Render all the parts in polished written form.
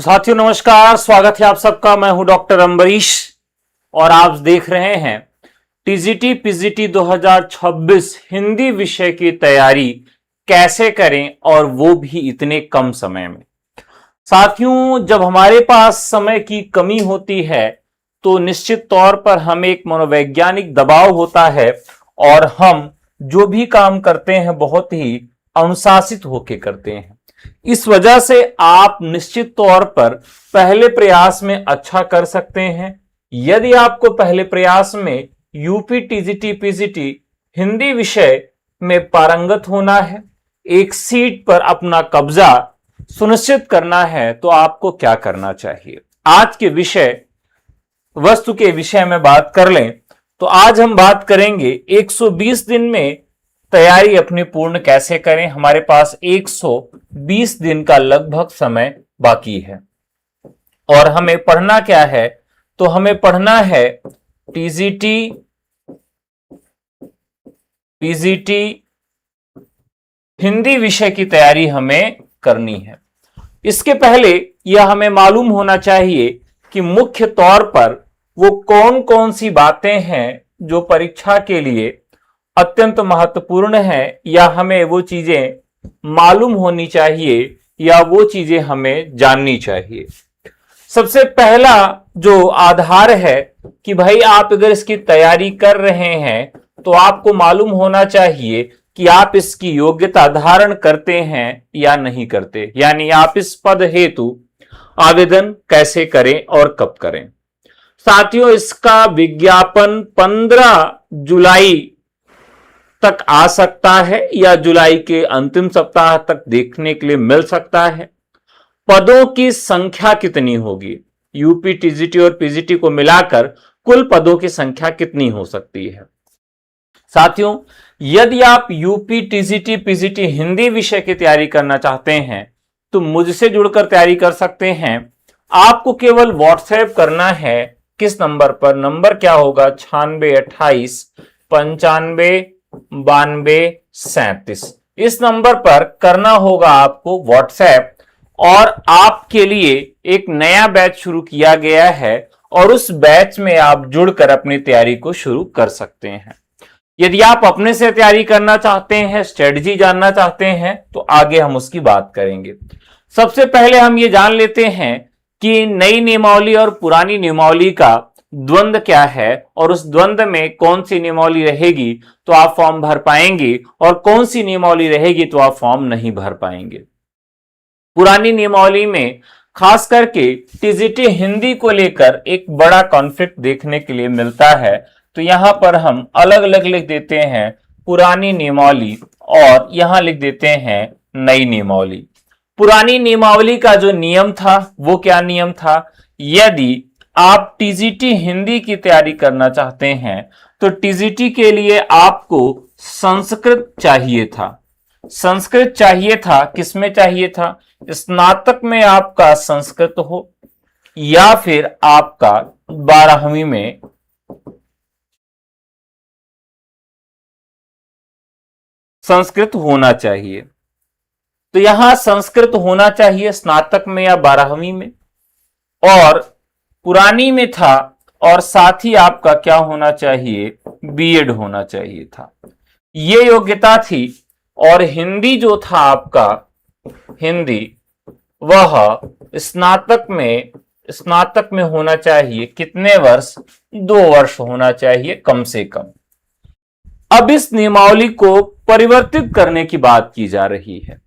तो साथियों नमस्कार, स्वागत है आप सबका। मैं हूं डॉक्टर अम्बरीश और आप देख रहे हैं टीजीटी पीजीटी 2026 हिंदी विषय की तैयारी कैसे करें और वो भी इतने कम समय में। साथियों, जब हमारे पास समय की कमी होती है तो निश्चित तौर पर हमें एक मनोवैज्ञानिक दबाव होता है और हम जो भी काम करते हैं बहुत ही अनुशासित होकर करते हैं। इस वजह से आप निश्चित तौर पर पहले प्रयास में अच्छा कर सकते हैं। यदि आपको पहले प्रयास में यूपी टीजीटी पीजीटी हिंदी विषय में पारंगत होना है, एक सीट पर अपना कब्जा सुनिश्चित करना है, तो आपको क्या करना चाहिए। आज के विषय वस्तु के विषय में बात कर लें तो आज हम बात करेंगे 120 दिन में तैयारी अपनी पूर्ण कैसे करें। हमारे पास 120 दिन का लगभग समय बाकी है और हमें पढ़ना क्या है, तो हमें पढ़ना है टीजीटी पीजीटी हिंदी विषय की तैयारी हमें करनी है। इसके पहले यह हमें मालूम होना चाहिए कि मुख्य तौर पर वो कौन कौन सी बातें हैं जो परीक्षा के लिए अत्यंत महत्वपूर्ण है, या हमें वो चीजें मालूम होनी चाहिए या वो चीजें हमें जाननी चाहिए। सबसे पहला जो आधार है कि भाई आप अगर इसकी तैयारी कर रहे हैं तो आपको मालूम होना चाहिए कि आप इसकी योग्यता धारण करते हैं या नहीं करते, यानी आप इस पद हेतु आवेदन कैसे करें और कब करें। साथियों, इसका विज्ञापन 15 जुलाई तक आ सकता है या जुलाई के अंतिम सप्ताह तक देखने के लिए मिल सकता है। पदों की संख्या कितनी होगी, यूपी टीजीटी और पीजीटी को मिलाकर कुल पदों की संख्या कितनी हो सकती है। साथियों, यदि आप यूपी टीजीटी पीजीटी हिंदी विषय की तैयारी करना चाहते हैं तो मुझसे जुड़कर तैयारी कर सकते हैं। आपको केवल व्हाट्सएप करना है। किस नंबर पर? नंबर क्या होगा? 9628959237। इस नंबर पर करना होगा आपको व्हाट्सएप, और आपके लिए एक नया बैच शुरू किया गया है और उस बैच में आप जुड़कर अपनी तैयारी को शुरू कर सकते हैं। यदि आप अपने से तैयारी करना चाहते हैं, स्ट्रेटजी जानना चाहते हैं, तो आगे हम उसकी बात करेंगे। सबसे पहले हम ये जान लेते हैं कि नई नियमावली और पुरानी नियमावली का द्वंद्व क्या है, और उस द्वंद्व में कौन सी नियमावली रहेगी तो आप फॉर्म भर पाएंगे और कौन सी नियमावली रहेगी तो आप फॉर्म नहीं भर पाएंगे। पुरानी नियमावली में खास करके टीजीटी हिंदी को लेकर एक बड़ा कॉन्फ्लिक्ट देखने के लिए मिलता है, तो यहां पर हम अलग अलग लिख देते हैं पुरानी नियमावली और यहां लिख देते हैं नई नियमावली। पुरानी नियमावली का जो नियम था वो क्या नियम था? यदि आप टीजीटी हिंदी की तैयारी करना चाहते हैं तो टीजीटी के लिए आपको संस्कृत चाहिए था। संस्कृत चाहिए था, किसमें चाहिए था? स्नातक में आपका संस्कृत हो या फिर आपका 12वीं में संस्कृत होना चाहिए। तो यहां संस्कृत होना चाहिए स्नातक में या 12वीं में, और पुरानी में था, और साथ ही आपका क्या होना चाहिए? बीएड होना चाहिए था। ये योग्यता थी। और हिंदी जो था आपका, हिंदी वह स्नातक में होना चाहिए। कितने वर्ष? 2 वर्ष होना चाहिए कम से कम। अब इस नियमावली को परिवर्तित करने की बात की जा रही है।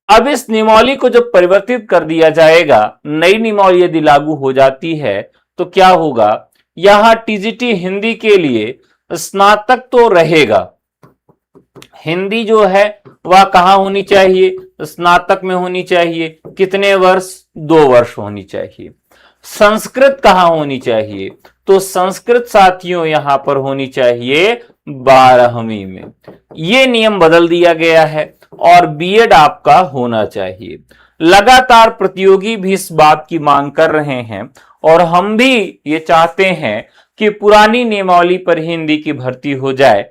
अब इस नियमावली को जब परिवर्तित कर दिया जाएगा, नई नियमावली यदि लागू हो जाती है तो क्या होगा? यहां टीजीटी हिंदी के लिए स्नातक तो रहेगा, हिंदी जो है वह कहां होनी चाहिए? स्नातक में होनी चाहिए। कितने वर्ष? 2 वर्ष होनी चाहिए। संस्कृत कहां होनी चाहिए? तो संस्कृत साथियों यहां पर होनी चाहिए 12वीं में। यह नियम बदल दिया गया है और बीएड आपका होना चाहिए। लगातार प्रतियोगी भी इस बात की मांग कर रहे हैं और हम भी ये चाहते हैं कि पुरानी नियमावली पर हिंदी की भर्ती हो जाए,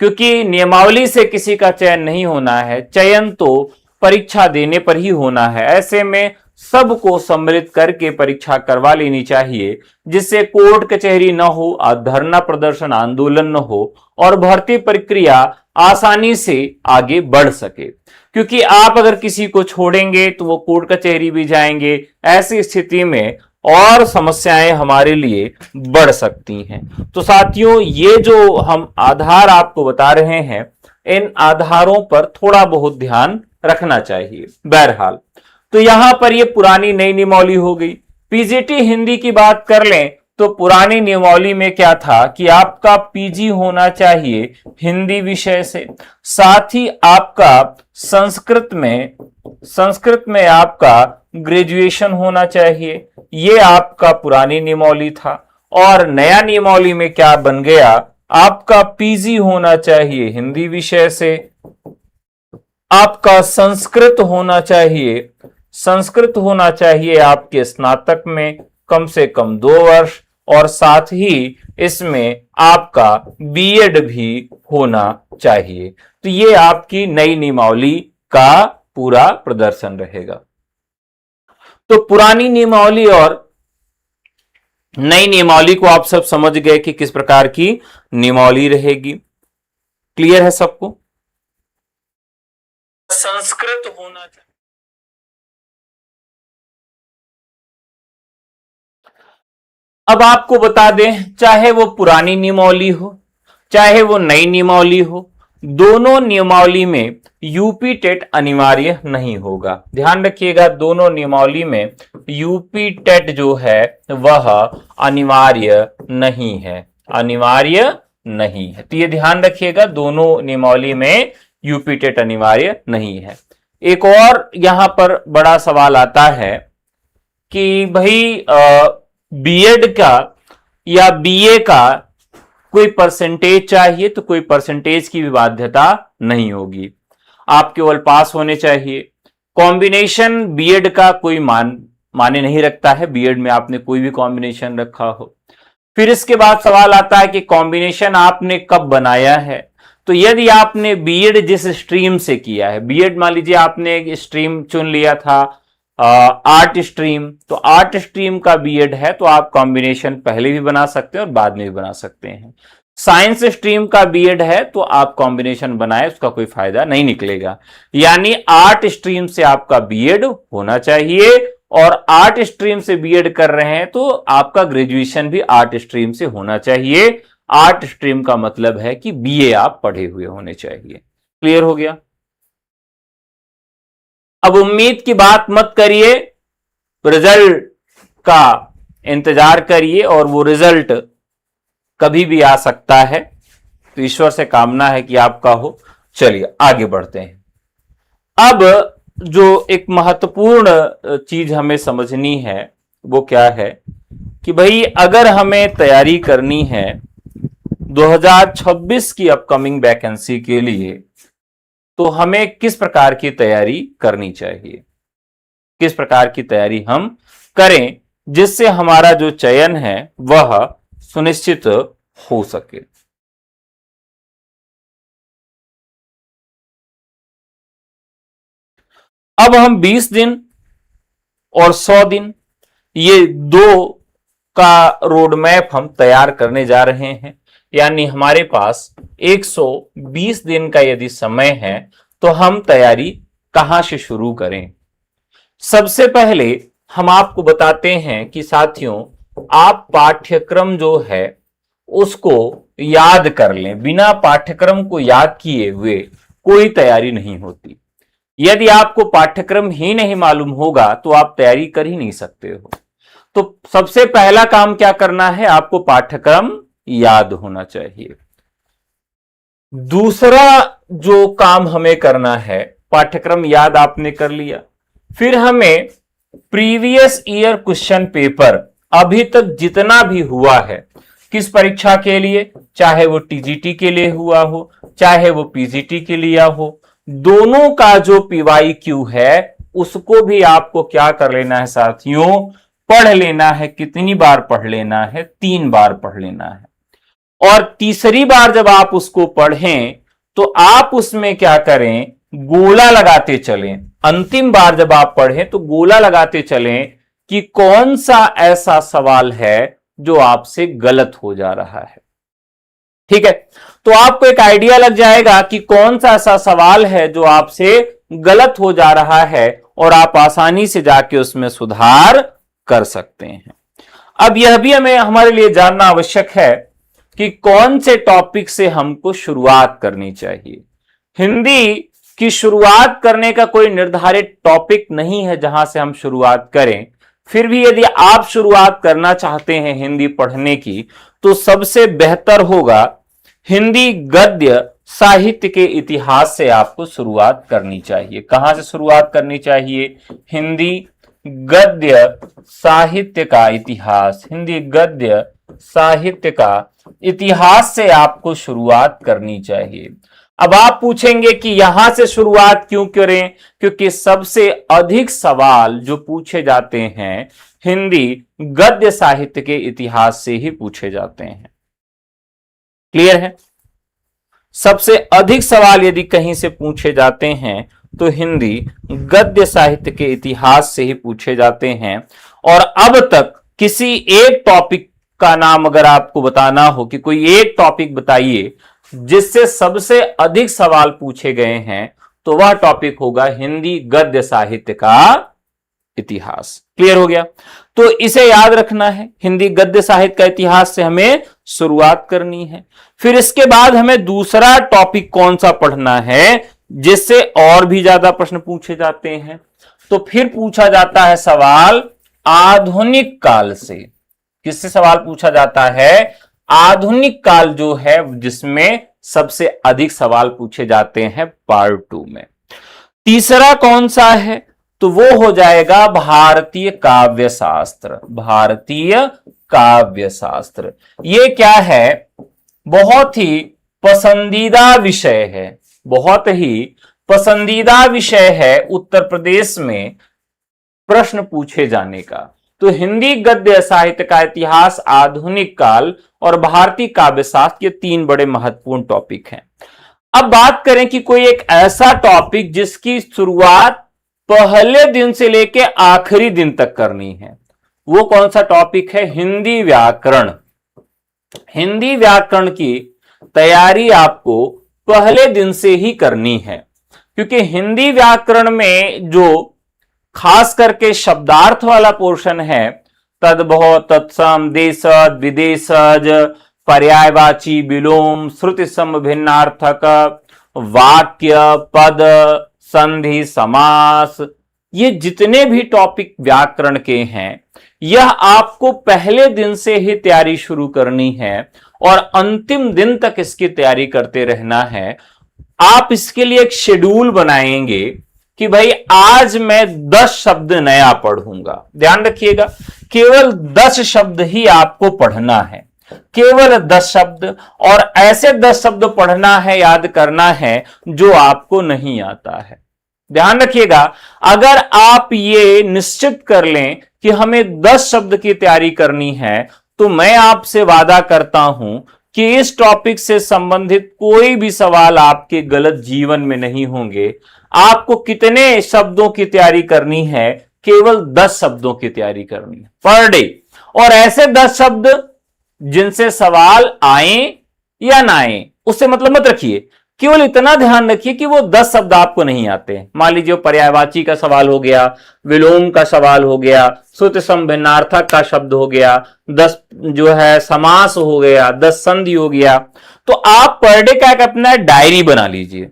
क्योंकि नियमावली से किसी का चयन नहीं होना है, चयन तो परीक्षा देने पर ही होना है। ऐसे में सबको सम्मिलित करके परीक्षा करवा लेनी चाहिए, जिससे कोर्ट कचहरी न हो, धरना प्रदर्शन आंदोलन न हो और भर्ती प्रक्रिया आसानी से आगे बढ़ सके। क्योंकि आप अगर किसी को छोड़ेंगे तो वो कोर्ट कचहरी भी जाएंगे, ऐसी स्थिति में और समस्याएं हमारे लिए बढ़ सकती हैं। तो साथियों, ये जो हम आधार आपको बता रहे हैं, इन आधारों पर थोड़ा बहुत ध्यान रखना चाहिए। बहरहाल, तो यहां पर ये पुरानी नई नियमावली हो गई। पीजीटी हिंदी की बात कर लें तो पुरानी नियमावली में क्या था कि आपका पीजी होना चाहिए हिंदी विषय से, साथ ही आपका संस्कृत में आपका ग्रेजुएशन होना चाहिए। ये आपका पुरानी नियमावली था। और नया नियमावली में क्या बन गया, आपका पीजी होना चाहिए हिंदी विषय से, आपका संस्कृत होना चाहिए आपके स्नातक में कम से कम 2 वर्ष, और साथ ही इसमें आपका बीएड भी होना चाहिए। तो ये आपकी नई नियमावली का पूरा प्रदर्शन रहेगा। तो पुरानी नियमावली और नई नियमावली को आप सब समझ गए कि किस प्रकार की नियमावली रहेगी। क्लियर है सबको? संस्कृत होना चाहिए। अब आपको बता दें, चाहे वो पुरानी नियमावली हो चाहे वो नई नियमावली हो, दोनों नियमावली में यूपी टेट अनिवार्य नहीं होगा। ध्यान रखिएगा, दोनों नियमावली में यूपी टेट जो है वह अनिवार्य नहीं है, तो ये ध्यान रखिएगा, दोनों नियमावली में यूपी टेट अनिवार्य नहीं है। एक और यहां पर बड़ा सवाल आता है कि भाई बीएड का या बीए का कोई परसेंटेज चाहिए, तो कोई परसेंटेज की भी बाध्यता नहीं होगी, आप केवल पास होने चाहिए। कॉम्बिनेशन बीएड का कोई माने नहीं रखता है, बीएड में आपने कोई भी कॉम्बिनेशन रखा हो। फिर इसके बाद सवाल आता है कि कॉम्बिनेशन आपने कब बनाया है। तो यदि आपने बीएड जिस स्ट्रीम से किया है, बीएड मान लीजिए आपने एक स्ट्रीम चुन लिया था आर्ट स्ट्रीम, तो आर्ट स्ट्रीम का बीएड है तो आप कॉम्बिनेशन पहले भी बना सकते हैं और बाद में भी बना सकते हैं। साइंस स्ट्रीम का बीएड है तो आप कॉम्बिनेशन बनाए, उसका कोई फायदा नहीं निकलेगा। यानी आर्ट स्ट्रीम से आपका बीएड होना चाहिए, और आर्ट स्ट्रीम से बीएड कर रहे हैं तो आपका ग्रेजुएशन भी आर्ट स्ट्रीम से होना चाहिए। आर्ट स्ट्रीम का मतलब है कि बीए आप पढ़े हुए होने चाहिए। क्लियर हो गया? अब उम्मीद की बात मत करिए, रिजल्ट का इंतजार करिए, और वो रिजल्ट कभी भी आ सकता है, तो ईश्वर से कामना है कि आपका हो। चलिए आगे बढ़ते हैं। अब जो एक महत्वपूर्ण चीज हमें समझनी है वो क्या है कि भाई अगर हमें तैयारी करनी है 2026 की अपकमिंग वैकेंसी के लिए, तो हमें किस प्रकार की तैयारी करनी चाहिए, किस प्रकार की तैयारी हम करें जिससे हमारा जो चयन है वह सुनिश्चित हो सके। अब हम 20 दिन और 100 दिन, ये दो का रोड मैप हम तैयार करने जा रहे हैं। यानी हमारे पास 120 दिन का यदि समय है तो हम तैयारी कहां से शुरू करें। सबसे पहले हम आपको बताते हैं कि साथियों, आप पाठ्यक्रम जो है उसको याद कर लें। बिना पाठ्यक्रम को याद किए हुए कोई तैयारी नहीं होती। यदि आपको पाठ्यक्रम ही नहीं मालूम होगा तो आप तैयारी कर ही नहीं सकते हो। तो सबसे पहला काम क्या करना है, आपको पाठ्यक्रम याद होना चाहिए। दूसरा जो काम हमें करना है, पाठ्यक्रम याद आपने कर लिया, फिर हमें प्रीवियस ईयर क्वेश्चन पेपर अभी तक जितना भी हुआ है किस परीक्षा के लिए, चाहे वो टीजीटी के लिए हुआ हो चाहे वो पीजीटी के लिए हो, दोनों का जो पीवाईक्यू है उसको भी आपको क्या कर लेना है साथियों, पढ़ लेना है। कितनी बार पढ़ लेना है? 3 बार पढ़ लेना है। और तीसरी बार जब आप उसको पढ़ें तो आप उसमें क्या करें, गोला लगाते चलें। अंतिम बार जब आप पढ़ें तो गोला लगाते चलें कि कौन सा ऐसा सवाल है जो आपसे गलत हो जा रहा है। ठीक है, तो आपको एक आइडिया लग जाएगा कि कौन सा ऐसा सवाल है जो आपसे गलत हो जा रहा है और आप आसानी से जाके उसमें सुधार कर सकते हैं। अब यह भी हमारे लिए जानना आवश्यक है कि कौन से टॉपिक से हमको शुरुआत करनी चाहिए। हिंदी की शुरुआत करने का कोई निर्धारित टॉपिक नहीं है जहां से हम शुरुआत करें। फिर भी यदि आप शुरुआत करना चाहते हैं हिंदी पढ़ने की, तो सबसे बेहतर होगा हिंदी गद्य साहित्य के इतिहास से आपको शुरुआत करनी चाहिए। कहां से शुरुआत करनी चाहिए? हिंदी गद्य साहित्य का इतिहास, हिंदी गद्य साहित्य का इतिहास से आपको शुरुआत करनी चाहिए। अब आप पूछेंगे कि यहां से शुरुआत क्यों करें? क्योंकि सबसे अधिक सवाल जो पूछे जाते हैं हिंदी गद्य साहित्य के इतिहास से ही पूछे जाते हैं। क्लियर है? सबसे अधिक सवाल यदि कहीं से पूछे जाते हैं तो हिंदी गद्य साहित्य के इतिहास से ही पूछे जाते हैं। और अब तक किसी एक टॉपिक का नाम अगर आपको बताना हो कि कोई एक टॉपिक बताइए जिससे सबसे अधिक सवाल पूछे गए हैं, तो वह टॉपिक होगा हिंदी गद्य साहित्य का इतिहास। क्लियर हो गया? तो इसे याद रखना है, हिंदी गद्य साहित्य का इतिहास से हमें शुरुआत करनी है। फिर इसके बाद हमें दूसरा टॉपिक कौन सा पढ़ना है जिससे और भी ज्यादा प्रश्न पूछे जाते हैं? तो फिर पूछा जाता है सवाल आधुनिक काल से। किससे सवाल पूछा जाता है? आधुनिक काल जो है जिसमें सबसे अधिक सवाल पूछे जाते हैं पार्ट 2 में। तीसरा कौन सा है? तो वो हो जाएगा भारतीय काव्य शास्त्र। भारतीय काव्य शास्त्र ये क्या है? बहुत ही पसंदीदा विषय है, बहुत ही पसंदीदा विषय है उत्तर प्रदेश में प्रश्न पूछे जाने का। तो हिंदी गद्य साहित्य का इतिहास, आधुनिक काल और भारतीय काव्य शास्त्र, ये तीन बड़े महत्वपूर्ण टॉपिक हैं। अब बात करें कि कोई एक ऐसा टॉपिक जिसकी शुरुआत पहले दिन से लेके आखिरी दिन तक करनी है, वो कौन सा टॉपिक है? हिंदी व्याकरण। हिंदी व्याकरण की तैयारी आपको पहले दिन से ही करनी है, क्योंकि हिंदी व्याकरण में जो खास करके शब्दार्थ वाला पोर्शन है, तद्भव, तत्सम, देशज, विदेशज, पर्यायवाची, विलोम, श्रुति सम भिन्नार्थक, वाक्य, पद, संधि, समास, ये जितने भी टॉपिक व्याकरण के हैं, यह आपको पहले दिन से ही तैयारी शुरू करनी है और अंतिम दिन तक इसकी तैयारी करते रहना है। आप इसके लिए एक शेड्यूल बनाएंगे कि भाई आज मैं 10 शब्द नया पढ़ूंगा। ध्यान रखिएगा, केवल 10 शब्द ही आपको पढ़ना है, केवल 10 शब्द, और ऐसे 10 शब्द पढ़ना है, याद करना है जो आपको नहीं आता है। ध्यान रखिएगा, अगर आप ये निश्चित कर लें कि हमें 10 शब्द की तैयारी करनी है, तो मैं आपसे वादा करता हूं कि इस टॉपिक से संबंधित कोई भी सवाल आपके गलत जीवन में नहीं होंगे। आपको कितने शब्दों की तैयारी करनी है? केवल 10 शब्दों की तैयारी करनी है पर डे, और ऐसे 10 शब्द जिनसे सवाल आए या ना आए उससे मतलब मत रखिए, केवल इतना ध्यान रखिए कि वो 10 शब्द आपको नहीं आते। मान लीजिए पर्यायवाची का सवाल हो गया, विलोम का सवाल हो गया, श्रुति सम भिन्नार्थक का शब्द हो गया, 10 जो है समास हो गया, 10 संधि हो गया। तो आप पर डे क्या अपना डायरी बना लीजिए।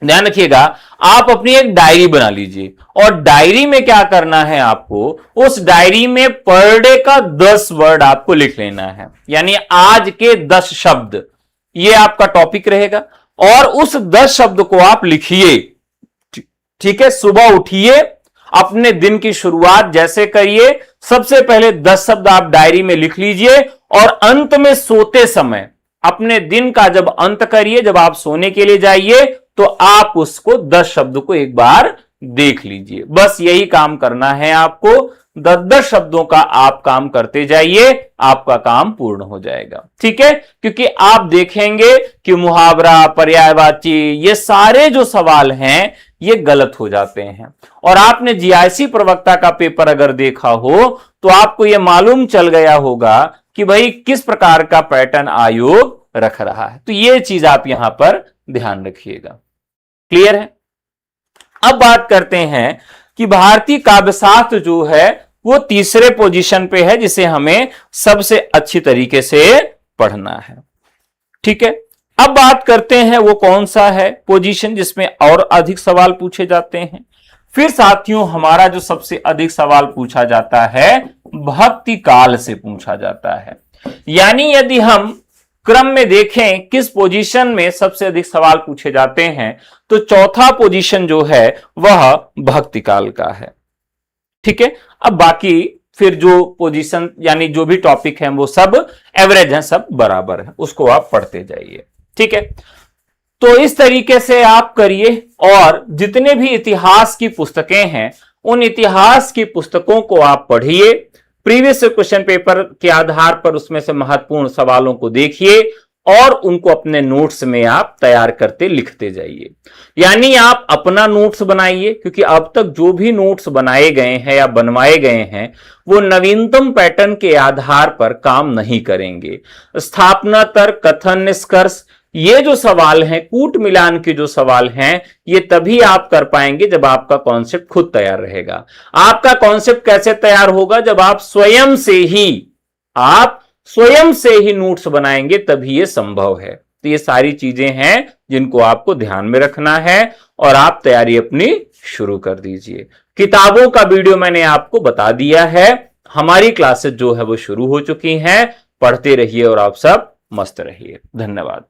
ध्यान रखिएगा, आप अपनी एक डायरी बना लीजिए, और डायरी में क्या करना है आपको? उस डायरी में पर डे का 10 वर्ड आपको लिख लेना है, यानी आज के 10 शब्द, ये आपका टॉपिक रहेगा। और उस 10 शब्द को आप लिखिए। ठीक है, सुबह उठिए, अपने दिन की शुरुआत जैसे करिए, सबसे पहले 10 शब्द आप डायरी में लिख लीजिए, और अंत में सोते समय अपने दिन का जब अंत करिए, जब आप सोने के लिए जाइए, तो आप उसको 10 शब्द को एक बार देख लीजिए। बस यही काम करना है आपको। 10-10 शब्दों का आप काम करते जाइए, आपका काम पूर्ण हो जाएगा। ठीक है, क्योंकि आप देखेंगे कि मुहावरा, पर्यायवाची, ये सारे जो सवाल हैं, ये गलत हो जाते हैं। और आपने जीआईसी प्रवक्ता का पेपर अगर देखा हो तो आपको यह मालूम चल गया होगा कि भाई किस प्रकार का पैटर्न आयोग रख रहा है। तो यह चीज आप यहां पर ध्यान रखिएगा। क्लियर है? अब बात करते हैं कि भारतीय काव्यशास्त्र जो है वो तीसरे पोजीशन पे है, जिसे हमें सबसे अच्छी तरीके से पढ़ना है। ठीक है, अब बात करते हैं वो कौन सा है पोजीशन जिसमें और अधिक सवाल पूछे जाते हैं। फिर साथियों, हमारा जो सबसे अधिक सवाल पूछा जाता है भक्ति काल से पूछा जाता है। यानी यदि हम क्रम में देखें किस पोजीशन में सबसे अधिक सवाल पूछे जाते हैं, तो चौथा पोजीशन जो है वह भक्ति काल का है। ठीक है, अब बाकी फिर जो पोजीशन यानी जो भी टॉपिक है वो सब एवरेज है, सब बराबर है, उसको आप पढ़ते जाइए। ठीक है, तो इस तरीके से आप करिए। और जितने भी इतिहास की पुस्तकें हैं उन इतिहास की पुस्तकों को आप पढ़िए, प्रीवियस क्वेश्चन पेपर के आधार पर उसमें से महत्वपूर्ण सवालों को देखिए और उनको अपने नोट्स में आप तैयार करते लिखते जाइए। यानी आप अपना नोट्स बनाइए, क्योंकि अब तक जो भी नोट्स बनाए गए हैं या बनवाए गए हैं वो नवीनतम पैटर्न के आधार पर काम नहीं करेंगे। स्थापना तर्क, कथन, निष्कर्ष, ये जो सवाल हैं, कूट मिलान के जो सवाल हैं, ये तभी आप कर पाएंगे जब आपका कॉन्सेप्ट खुद तैयार रहेगा। आपका कॉन्सेप्ट कैसे तैयार होगा? जब आप स्वयं से ही नोट्स बनाएंगे, तभी ये संभव है। तो ये सारी चीजें हैं जिनको आपको ध्यान में रखना है और आप तैयारी अपनी शुरू कर दीजिए। किताबों का वीडियो मैंने आपको बता दिया है। हमारी क्लासेस जो है वो शुरू हो चुकी हैं। पढ़ते रहिए और आप सब मस्त रहिए। धन्यवाद।